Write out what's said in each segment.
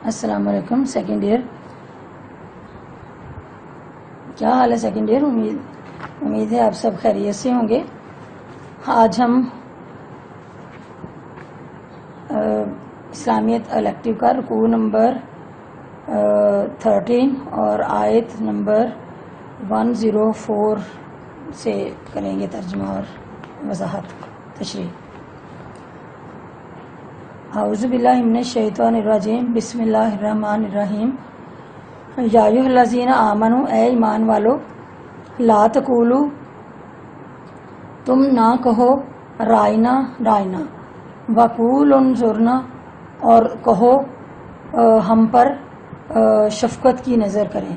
السلام علیکم second year. کیا حال ہے سیکنڈ ایئر؟ امید ہے آپ سب خیریت سے ہوں گے. آج ہم اسلامیت الیکٹیو کا رکوع نمبر 13 اور آیت نمبر 104 سے کریں گے ترجمہ اور وضاحت تشریح. اعوذ باللہ من الشیطان الرجیم. بسم اللہ الرحمن الرحیم. یا ایھا الذین آمنوا، اے ایمان والو، لا تقولوا، تم نہ کہو رائنا رائنا، وقولوا انظرنا، اور کہو ہم پر شفقت کی نظر کریں،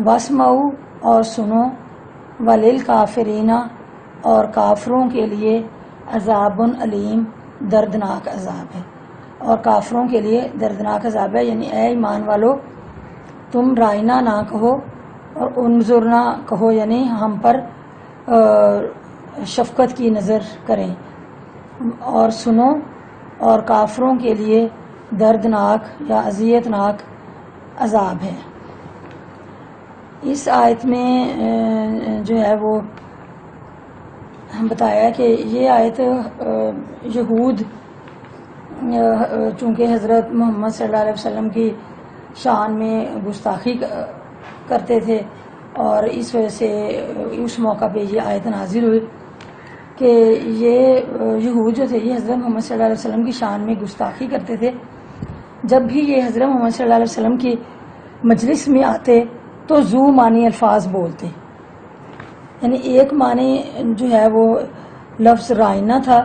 واسمعوا، اور سنو، وللکافرین، اور کافروں کے لیے عذاب علیم، دردناک عذاب ہے. اور کافروں کے لیے دردناک عذاب ہے. یعنی اے ایمان والو تم رائنا نہ کہو اور انظرنا کہو، یعنی ہم پر شفقت کی نظر کریں، اور سنو، اور کافروں کے لیے دردناک یا اذیتناک عذاب ہے. اس آیت میں جو ہے وہ بتایا کہ یہ آیت یہود چونکہ حضرت محمد صلی اللہ علیہ وسلم کی شان میں گستاخی کرتے تھے، اور اس وجہ سے اس موقع پہ یہ آیت نازل ہوئی کہ یہ یہود جو تھے یہ حضرت محمد صلی اللہ علیہ وسلم کی شان میں گستاخی کرتے تھے. جب بھی یہ حضرت محمد صلی اللہ علیہ وسلم کی مجلس میں آتے تو ذو معنی الفاظ بولتے. یعنی ایک معنی جو ہے وہ لفظ رائنا تھا.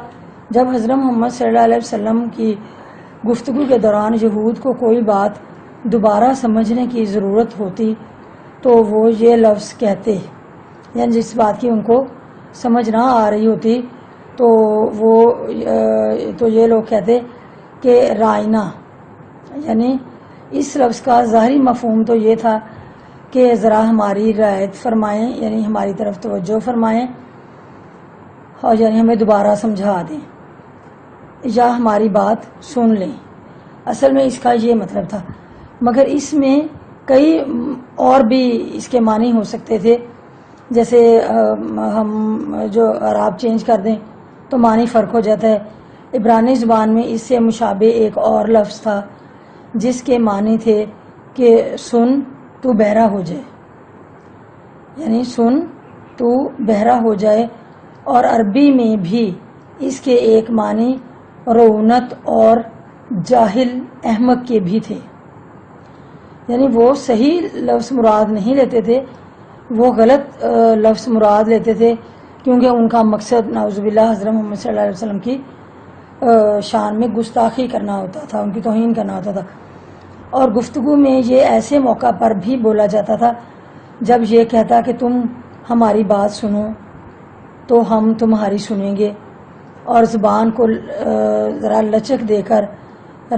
جب حضرت محمد صلی اللہ علیہ وسلم کی گفتگو کے دوران یہود کو کوئی بات دوبارہ سمجھنے کی ضرورت ہوتی تو وہ یہ لفظ کہتے، یعنی جس بات کی ان کو سمجھ نہ آ رہی ہوتی تو یہ لوگ کہتے کہ رائنا. یعنی اس لفظ کا ظاہری مفہوم تو یہ تھا کہ ذرا ہماری رعایت فرمائیں، یعنی ہماری طرف توجہ فرمائیں، اور یعنی ہمیں دوبارہ سمجھا دیں یا ہماری بات سن لیں. اصل میں اس کا یہ مطلب تھا، مگر اس میں کئی اور بھی اس کے معنی ہو سکتے تھے. جیسے ہم جو اعراب چینج کر دیں تو معنی فرق ہو جاتا ہے. عبرانی زبان میں اس سے مشابہ ایک اور لفظ تھا جس کے معنی تھے کہ سن تو بہرا ہو جائے، یعنی سن تو بہرا ہو جائے. اور عربی میں بھی اس کے ایک معنی رعونت اور جاہل احمق کے بھی تھے. یعنی وہ صحیح لفظ مراد نہیں لیتے تھے، وہ غلط لفظ مراد لیتے تھے، کیونکہ ان کا مقصد نعوذ باللہ حضرت محمد صلی اللہ علیہ وسلم کی شان میں گستاخی کرنا ہوتا تھا، ان کی توہین کرنا ہوتا تھا. اور گفتگو میں یہ ایسے موقع پر بھی بولا جاتا تھا جب یہ کہتا کہ تم ہماری بات سنو تو ہم تمہاری سنیں گے، اور زبان کو ذرا لچک دے کر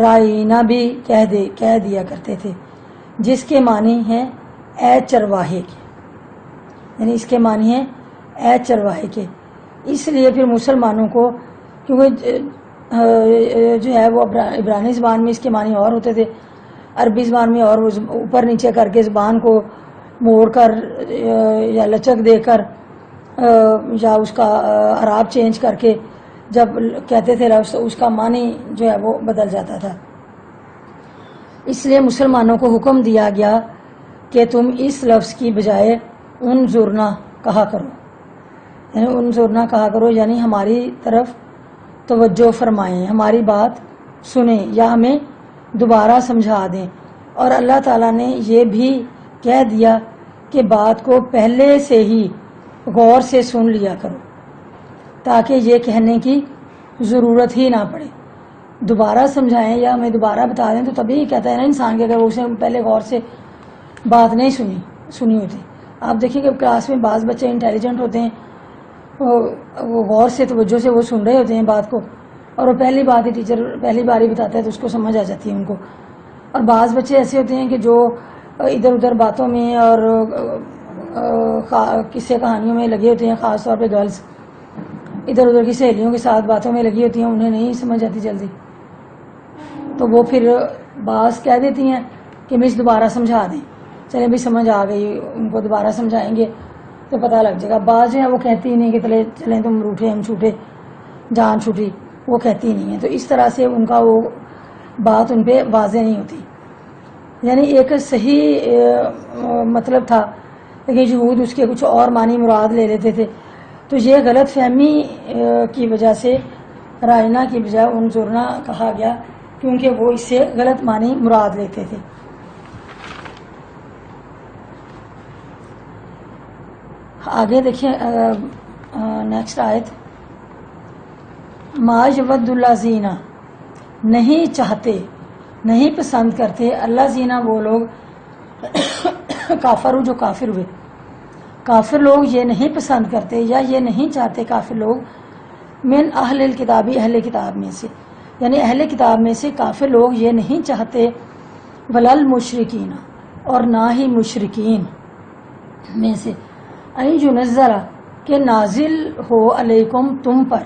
رائنا بھی کہہ دیا کرتے تھے، جس کے معنی ہیں اے چرواہے کے. یعنی اس کے معنی ہیں اے چرواہے کے. اس لیے پھر مسلمانوں کو، کیونکہ جو ہے وہ عبرانی زبان میں اس کے معنی اور ہوتے تھے، عربی زبان میں اور وہ اوپر نیچے کر کے زبان کو موڑ کر یا لچک دے کر یا اس کا اعراب چینج کر کے جب کہتے تھے لفظ، اس کا معنی جو ہے وہ بدل جاتا تھا. اس لیے مسلمانوں کو حکم دیا گیا کہ تم اس لفظ کی بجائے انظرنا کہا کرو. یعنی انظرنا کہا کرو، یعنی ہماری طرف توجہ فرمائیں، ہماری بات سنیں یا ہمیں دوبارہ سمجھا دیں. اور اللہ تعالیٰ نے یہ بھی کہہ دیا کہ بات کو پہلے سے ہی غور سے سن لیا کرو تاکہ یہ کہنے کی ضرورت ہی نہ پڑے. دوبارہ سمجھائیں یا ہمیں دوبارہ بتا دیں تو تبھی کہتا ہے نا انسان کہ اگر وہ اسے پہلے غور سے بات نہیں سنی ہوتی. آپ دیکھیں کہ کلاس میں بعض بچے انٹیلیجنٹ ہوتے ہیں، وہ غور سے توجہ سے وہ سن رہے ہوتے ہیں بات کو، اور وہ پہلی بات ہی ٹیچر پہلی بار ہی بتاتا ہے تو اس کو سمجھ آ جاتی ہے ان کو. اور بعض بچے ایسے ہوتے ہیں کہ جو ادھر ادھر باتوں میں اور قصے کہانیوں میں لگے ہوتے ہیں، خاص طور پہ گرلز ادھر ادھر کی سہیلیوں کے ساتھ باتوں میں لگی ہوتی ہیں، انہیں نہیں سمجھ آتی جلدی، تو وہ پھر بعض کہہ دیتی ہیں کہ مس دوبارہ سمجھا دیں، چلیں بھی سمجھ آ گئی، ان کو دوبارہ سمجھائیں گے تو پتہ لگ جائے گا. بعض جو ہے وہ کہتی ہی نہیں کہ چلیں تم روٹھے ہم چھوٹے جان چھوٹی، وہ کہتی نہیں ہے. تو اس طرح سے ان کا وہ بات ان پہ واضح نہیں ہوتی. یعنی ایک صحیح مطلب تھا لیکن یہود اس کے کچھ اور معنی مراد لے لیتے تھے. تو یہ غلط فہمی کی وجہ سے رائنا کی بجائے انظرنا کہا گیا کیونکہ وہ اس سے غلط معنی مراد لیتے تھے. آگے دیکھیں نیکسٹ آیت. ما یود اللہ زینہ، نہیں چاہتے، نہیں پسند کرتے اللہ زینہ وہ لوگ کافر جو کافر ہوئے. کافر لوگ یہ نہیں پسند کرتے یا یہ نہیں چاہتے کافر لوگ من اہل الکتابی، اہل کتاب میں سے، یعنی اہل کتاب میں سے کافر لوگ یہ نہیں چاہتے ولل مشرکین، اور نہ ہی مشرکین میں سے، این ینزل کہ نازل ہو علیکم تم پر،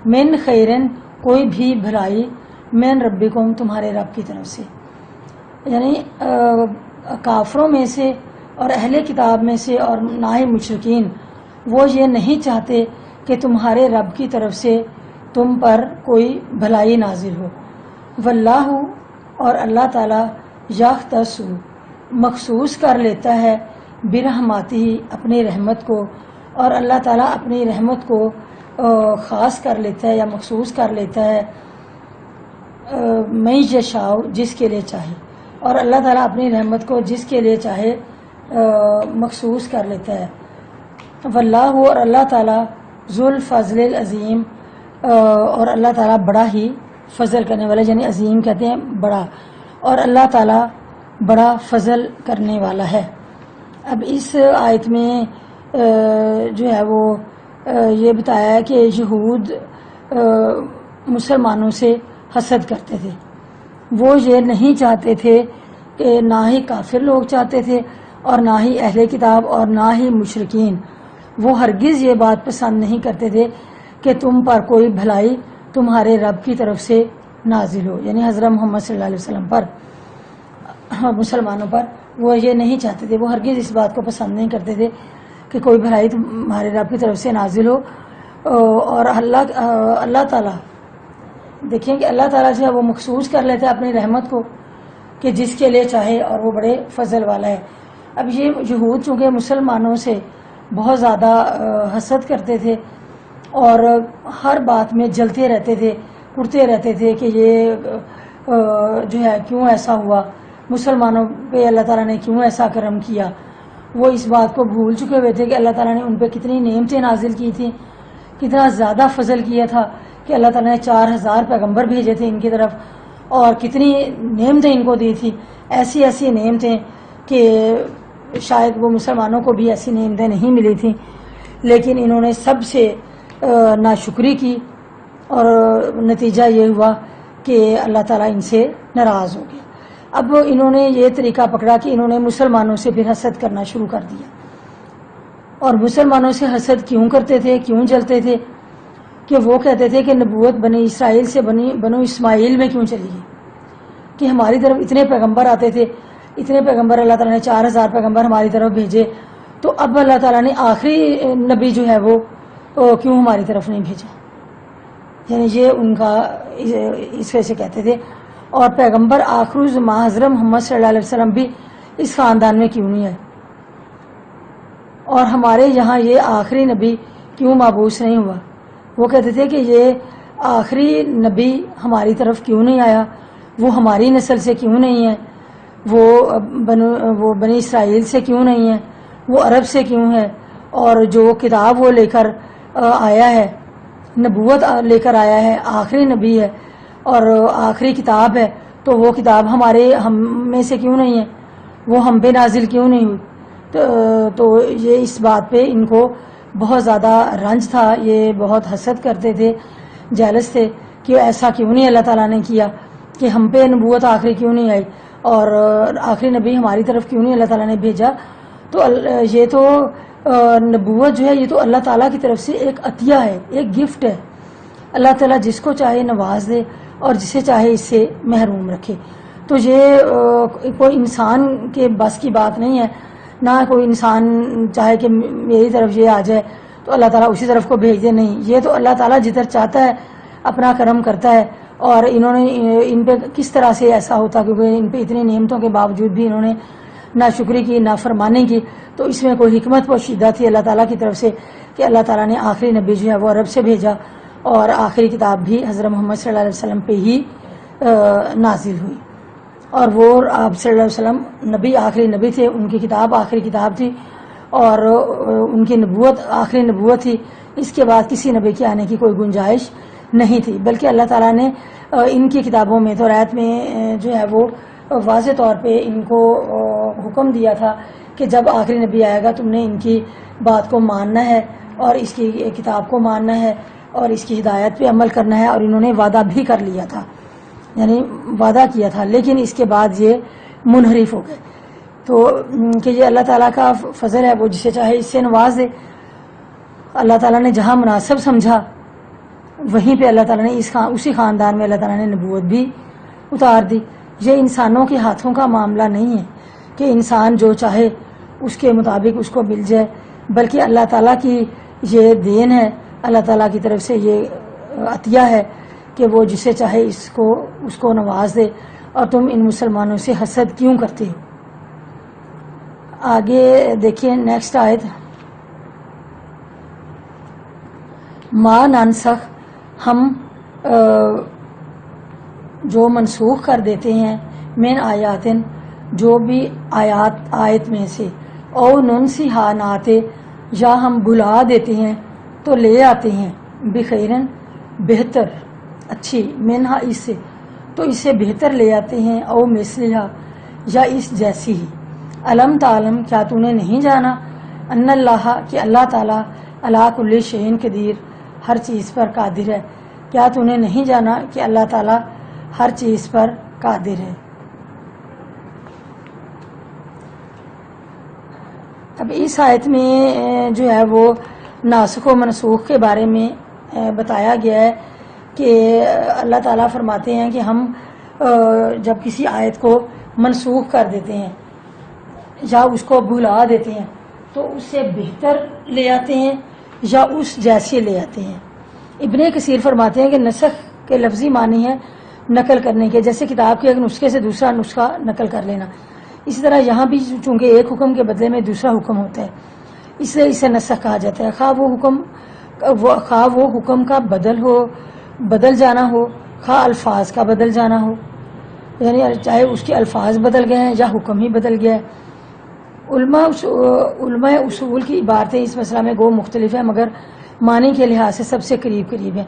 من خیرن کوئی بھی بھلائی، من ربکم تمہارے رب کی طرف سے. یعنی کافروں میں سے اور اہل کتاب میں سے اور نہ ہی مشرکین وہ یہ نہیں چاہتے کہ تمہارے رب کی طرف سے تم پر کوئی بھلائی نازل ہو. واللہ، اور اللہ تعالیٰ یختص مخصوص کر لیتا ہے برحمتہ اپنی رحمت کو، اور اللہ تعالیٰ اپنی رحمت کو خاص کر لیتا ہے یا مخصوص کر لیتا ہے میں یشاء جس کے لیے چاہے، اور اللہ تعالیٰ اپنی رحمت کو جس کے لیے چاہے مخصوص کر لیتا ہے. واللہ، اور اللہ تعالیٰ ذو الفضل العظیم، اور اللہ تعالیٰ بڑا ہی فضل کرنے والا، یعنی عظیم کہتے ہیں بڑا، اور اللہ تعالیٰ بڑا فضل کرنے والا ہے. اب اس آیت میں جو ہے وہ یہ بتایا ہے کہ یہود مسلمانوں سے حسد کرتے تھے. وہ یہ نہیں چاہتے تھے کہ نہ ہی کافر لوگ چاہتے تھے اور نہ ہی اہل کتاب اور نہ ہی مشرکین، وہ ہرگز یہ بات پسند نہیں کرتے تھے کہ تم پر کوئی بھلائی تمہارے رب کی طرف سے نازل ہو، یعنی حضرت محمد صلی اللہ علیہ وسلم پر، مسلمانوں پر وہ یہ نہیں چاہتے تھے. وہ ہرگز اس بات کو پسند نہیں کرتے تھے کہ کوئی بھلائی تمہارے رب کی طرف سے نازل ہو. اور اللہ تعالیٰ دیکھیں کہ اللہ تعالیٰ جو ہے وہ مخصوص کر لیتا ہے اپنی رحمت کو کہ جس کے لیے چاہے، اور وہ بڑے فضل والا ہے. اب یہ یہود چونکہ مسلمانوں سے بہت زیادہ حسد کرتے تھے اور ہر بات میں جلتے رہتے تھے، کرتے رہتے تھے کہ یہ جو ہے کیوں ایسا ہوا، مسلمانوں پہ اللہ تعالیٰ نے کیوں ایسا کرم کیا. وہ اس بات کو بھول چکے ہوئے تھے کہ اللہ تعالیٰ نے ان پہ کتنی نعمتیں نازل کی تھیں، کتنا زیادہ فضل کیا تھا کہ اللہ تعالیٰ نے 4000 پیغمبر بھیجے تھے ان کی طرف، اور کتنی نعمتیں ان کو دی تھی، ایسی ایسی نعمتیں کہ شاید وہ مسلمانوں کو بھی ایسی نعمتیں نہیں ملی تھیں. لیکن انہوں نے سب سے ناشکری کی اور نتیجہ یہ ہوا کہ اللہ تعالیٰ ان سے ناراض ہو گیا. اب انہوں نے یہ طریقہ پکڑا کہ انہوں نے مسلمانوں سے پھر حسد کرنا شروع کر دیا. اور مسلمانوں سے حسد کیوں کرتے تھے، کیوں جلتے تھے؟ کہ وہ کہتے تھے کہ نبوت بنی اسرائیل سے بنو اسماعیل میں کیوں چلی گئی، کہ ہماری طرف اتنے پیغمبر آتے تھے، اتنے پیغمبر اللہ تعالیٰ نے 4000 پیغمبر ہماری طرف بھیجے، تو اب اللہ تعالیٰ نے آخری نبی جو ہے وہ کیوں ہماری طرف نہیں بھیجا. یعنی یہ ان کا اس وجہ سے کہتے تھے. اور پیغمبر آخر الزمان حضرت محمد صلی اللہ علیہ وسلم بھی اس خاندان میں کیوں نہیں آئے، اور ہمارے یہاں یہ آخری نبی کیوں مبعوث نہیں ہوا. وہ کہتے تھے کہ یہ آخری نبی ہماری طرف کیوں نہیں آیا، وہ ہماری نسل سے کیوں نہیں ہے، وہ بنی اسرائیل سے کیوں نہیں ہے، وہ عرب سے کیوں ہے، اور جو کتاب وہ لے کر آیا ہے، نبوت لے کر آیا ہے، آخری نبی ہے اور آخری کتاب ہے، تو وہ کتاب ہم میں سے کیوں نہیں ہے، وہ ہم پہ نازل کیوں نہیں ہوئی. تو یہ اس بات پہ ان کو بہت زیادہ رنج تھا، یہ بہت حسد کرتے تھے، جیلس تھے کہ ایسا کیوں نہیں اللہ تعالیٰ نے کیا کہ ہم پہ نبوت آخری کیوں نہیں آئی اور آخری نبی ہماری طرف کیوں نہیں اللہ تعالیٰ نے بھیجا. تو یہ تو نبوت جو ہے یہ تو اللہ تعالیٰ کی طرف سے ایک عطیہ ہے، ایک گفٹ ہے. اللہ تعالیٰ جس کو چاہے نواز دے اور جسے چاہے اس سے محروم رکھے. تو یہ کوئی انسان کے بس کی بات نہیں ہے، نہ کوئی انسان چاہے کہ میری طرف یہ آ جائے تو اللہ تعالیٰ اسی طرف کو بھیج دے، نہیں، یہ تو اللہ تعالیٰ جدھر چاہتا ہے اپنا کرم کرتا ہے. اور انہوں نے ان پہ کس طرح سے ایسا ہوتا، کیونکہ ان پہ اتنی نعمتوں کے باوجود بھی انہوں نے نہ شکری کی نہ فرمانی کی، تو اس میں کوئی حکمت پوشیدہ تھی اللہ تعالیٰ کی طرف سے کہ اللہ تعالیٰ نے آخری نبی جو ہے وہ عرب سے بھیجا، اور آخری کتاب بھی حضرت محمد صلی اللہ علیہ وسلم پہ ہی نازل ہوئی. اور وہ آپ صلی اللہ علیہ وسلم نبی آخری نبی تھے، ان کی کتاب آخری کتاب تھی، اور ان کی نبوت آخری نبوت تھی. اس کے بعد کسی نبی کے آنے کی کوئی گنجائش نہیں تھی، بلکہ اللہ تعالیٰ نے ان کی کتابوں میں توریت میں جو ہے وہ واضح طور پہ ان کو حکم دیا تھا کہ جب آخری نبی آئے گا تم نے ان کی بات کو ماننا ہے اور اس کی کتاب کو ماننا ہے اور اس کی ہدایت پہ عمل کرنا ہے. اور انہوں نے وعدہ بھی کر لیا تھا، یعنی وعدہ کیا تھا، لیکن اس کے بعد یہ منحرف ہو گئے. تو کہ یہ اللہ تعالیٰ کا فضل ہے، وہ جسے چاہے اس سے نواز دے. اللہ تعالیٰ نے جہاں مناسب سمجھا وہیں پہ اللہ تعالیٰ نے اسی خاندان میں اللہ تعالیٰ نے نبوت بھی اتار دی. یہ انسانوں کے ہاتھوں کا معاملہ نہیں ہے کہ انسان جو چاہے اس کے مطابق اس کو مل جائے، بلکہ اللہ تعالیٰ کی یہ دین ہے، اللہ تعالیٰ کی طرف سے یہ عطیہ ہے کہ وہ جسے چاہے اس کو نواز دے. اور تم ان مسلمانوں سے حسد کیوں کرتے ہو؟ آگے دیکھیں نیکسٹ آیت، ما ننسخ، ہم جو منسوخ کر دیتے ہیں، من آیاتن، جو بھی آیت میں سے، او ننسیہا ناتے، یا ہم بھلا دیتے ہیں تو لے آتے ہیں، بخیرن، بہتر، اچھی، منہا، اس سے، تو اسے بہتر لے آتے ہیں، او مثلہا، یا اس جیسی ہی. علم تعلم، کیا تو نے نہیں جانا، ان اللہ، کہ اللہ تعالیٰ علی کل شیء قدیر، ہر چیز پر قادر ہے. کیا تو نے نہیں جانا کہ اللہ تعالیٰ ہر چیز پر قادر ہے. اب اس آیت میں جو ہے وہ ناسخ و منسوخ کے بارے میں بتایا گیا ہے کہ اللہ تعالیٰ فرماتے ہیں کہ ہم جب کسی آیت کو منسوخ کر دیتے ہیں یا اس کو بھلا دیتے ہیں تو اس سے بہتر لے آتے ہیں یا اس جیسے لے آتے ہیں. ابن کثیر فرماتے ہیں کہ نسخ کے لفظی معنی ہے نقل کرنے کے، جیسے کتاب کے ایک نسخے سے دوسرا نسخہ نقل کر لینا. اسی طرح یہاں بھی چونکہ ایک حکم کے بدلے میں دوسرا حکم ہوتا ہے، اس لیے اسے نسخ کہا جاتا ہے. خواہ وہ حکم کا بدل جانا ہو، خواہ الفاظ کا بدل جانا ہو، یعنی چاہے اس کے الفاظ بدل گئے ہیں یا حکم ہی بدل گیا ہے. علماء اصول کی عبارتیں اس مسئلہ میں گو مختلف ہیں، مگر معنی کے لحاظ سے سب سے قریب ہیں.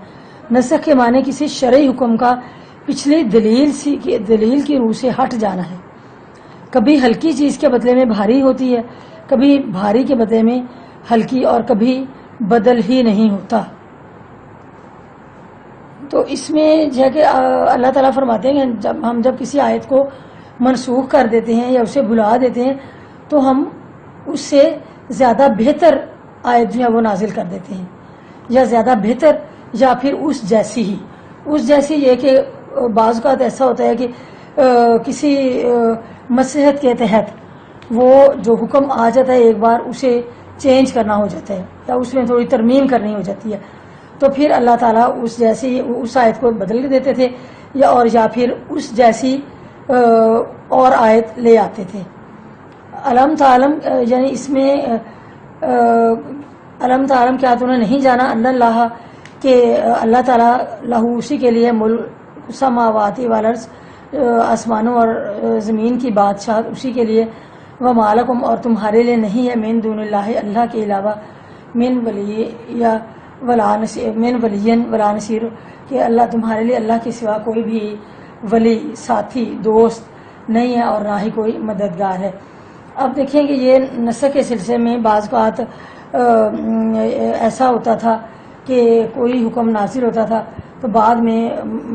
نسخ کے معنی کسی شرعی حکم کا پچھلی دلیل کی روح سے ہٹ جانا ہے. کبھی ہلکی چیز کے بدلے میں بھاری ہوتی ہے، کبھی بھاری کے بدلے میں ہلکی، اور کبھی بدل ہی نہیں ہوتا. تو اس میں جو ہے کہ اللہ تعالیٰ فرماتے ہیں کہ جب کسی آیت کو منسوخ کر دیتے ہیں یا اسے بھلا دیتے ہیں تو ہم اس سے زیادہ بہتر آیت جو ہے وہ نازل کر دیتے ہیں، یا زیادہ بہتر یا پھر اس جیسی یہ کہ بعض اوقات ایسا ہوتا ہے کہ کسی مصلحت کے تحت وہ جو حکم آ جاتا ہے ایک بار اسے چینج کرنا ہو جاتا ہے یا اس میں تھوڑی ترمیم کرنی ہو جاتی ہے، تو پھر اللہ تعالیٰ اس آیت کو بدل کے دیتے تھے یا پھر اس جیسی اور آیت لے آتے تھے. علم تعلم، یعنی اس میں علم تعلم، کیا تو نے نہیں جانا، ان اللہ، کہ اللہ تعالیٰ لہو، اسی کے لیے ملک السماوات والارض، آسمانوں اور زمین کی بادشاہت اسی کے لیے، وما لکم، اور تمہارے لیے نہیں ہے، من دون اللہ، اللہ کے علاوہ، من ولی یا ولا نصیر، کہ اللہ تمہارے لیے اللہ کے سوا کوئی بھی ولی، ساتھی، دوست نہیں ہے اور نہ ہی کوئی مددگار ہے. اب دیکھیں کہ یہ نسخ کے سلسلے میں بعض اوقات ایسا ہوتا تھا کہ کوئی حکم نازل ہوتا تھا تو بعد میں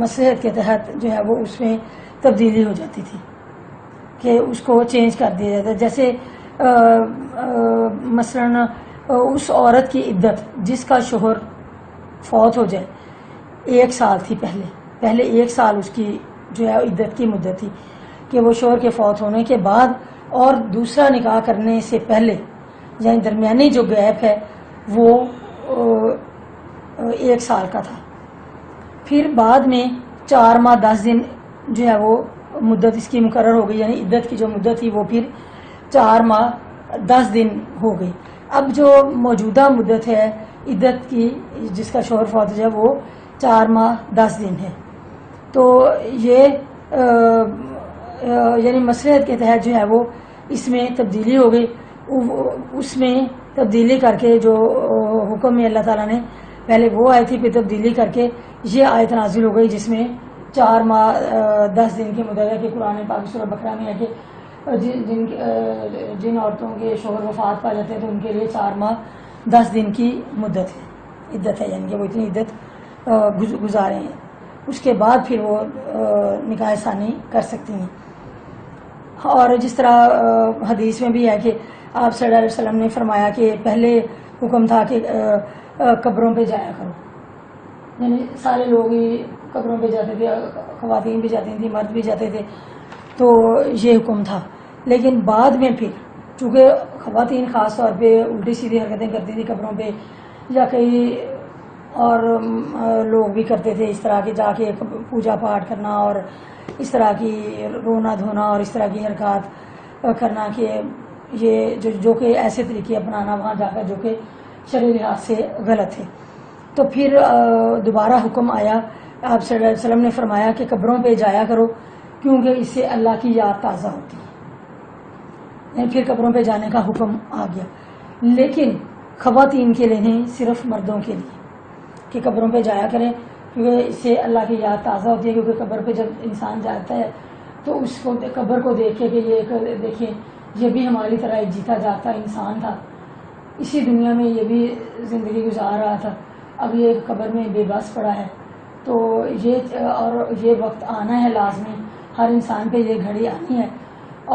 مصلحت کے تحت جو ہے وہ اس میں تبدیلی ہو جاتی تھی کہ اس کو چینج کر دیا جاتا ہے. جیسے مثلا اس عورت کی عدت جس کا شوہر فوت ہو جائے 1 سال تھی، پہلے 1 سال اس کی جو ہے عدت کی مدت تھی، کہ وہ شوہر کے فوت ہونے کے بعد اور دوسرا نکاح کرنے سے پہلے یعنی درمیانی جو گیپ ہے وہ 1 سال کا تھا. پھر بعد میں 4 ماہ 10 دن جو ہے وہ مدت اس کی مقرر ہو گئی، یعنی عدت کی جو مدت تھی وہ پھر 4 ماہ 10 دن ہو گئی. اب جو موجودہ مدت ہے عدت کی جس کا شوہر فوت ہے وہ 4 ماہ 10 دن ہے. تو یہ یعنی مصلحت کے تحت جو ہے وہ اس میں تبدیلی ہو گئی. اس میں تبدیلی کر کے جو حکم میں اللہ تعالیٰ نے پہلے وہ آئی تھی، پھر تبدیلی کر کے یہ آیت نازل ہو گئی جس میں 4 ماہ 10 دن کی مدت ہے کہ قرآن پاک سورہ بقرہ میں ہے کہ جن عورتوں کے شوہر وفات پا جاتے ہیں تو ان کے لیے 4 ماہ 10 دن کی مدت ہے، عدت ہے، یعنی کہ وہ اتنی عدت گزارے ہیں. اس کے بعد پھر وہ نکاح ثانی کر سکتی ہیں. اور جس طرح حدیث میں بھی ہے کہ آپ صلی اللہ علیہ وسلم نے فرمایا کہ پہلے حکم تھا کہ قبروں پہ جایا کرو، یعنی سارے لوگ ہی قبروں پہ جاتے تھے، خواتین بھی جاتی تھیں، مرد بھی جاتے تھے، تو یہ حکم تھا. لیکن بعد میں پھر چونکہ خواتین خاص طور پہ الٹی سیدھی حرکتیں کرتی تھیں قبروں پہ، یا کئی اور لوگ بھی کرتے تھے اس طرح کے جا کے پوجا پاٹ کرنا اور اس طرح کی رونا دھونا اور اس طرح کی حرکات کرنا، کہ یہ جو کہ ایسے طریقے اپنانا وہاں جا کر جو کہ شرعی لحاظ سے غلط ہے. تو پھر دوبارہ حکم آیا، آپ صلی اللہ علیہ وسلم نے فرمایا کہ قبروں پہ جایا کرو کیونکہ اس سے اللہ کی یاد تازہ ہوتی ہے. یعنی پھر قبروں پہ جانے کا حکم آ گیا، لیکن خواتین کے لیے نہیں، صرف مردوں کے لیے کہ قبروں پہ جایا کریں کیونکہ اس سے اللہ کی یاد تازہ ہوتی ہے. کیونکہ قبر پہ جب انسان جاتا ہے تو اس کو قبر کو دیکھ کے کہ یہ دیکھیں یہ بھی ہماری طرح ایک جیتا جاگتا انسان تھا، اسی دنیا میں یہ بھی زندگی گزار رہا تھا، اب یہ قبر میں بے بس پڑا ہے. تو یہ وقت آنا ہے لازمی، ہر انسان پہ یہ گھڑی آنی ہے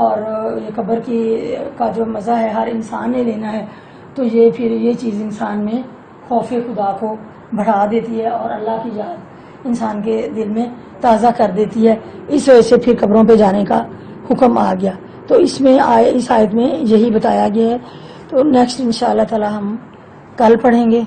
اور یہ قبر کا جو مزہ ہے ہر انسان نے لینا ہے. تو یہ پھر یہ چیز انسان میں خوف خدا کو بڑھا دیتی ہے اور اللہ کی یاد انسان کے دل میں تازہ کر دیتی ہے. اس وجہ سے پھر قبروں پہ جانے کا حکم آ گیا. تو اس آیت میں یہی بتایا گیا ہے. تو نیکسٹ انشاءاللہ تعالی ہم کل پڑھیں گے.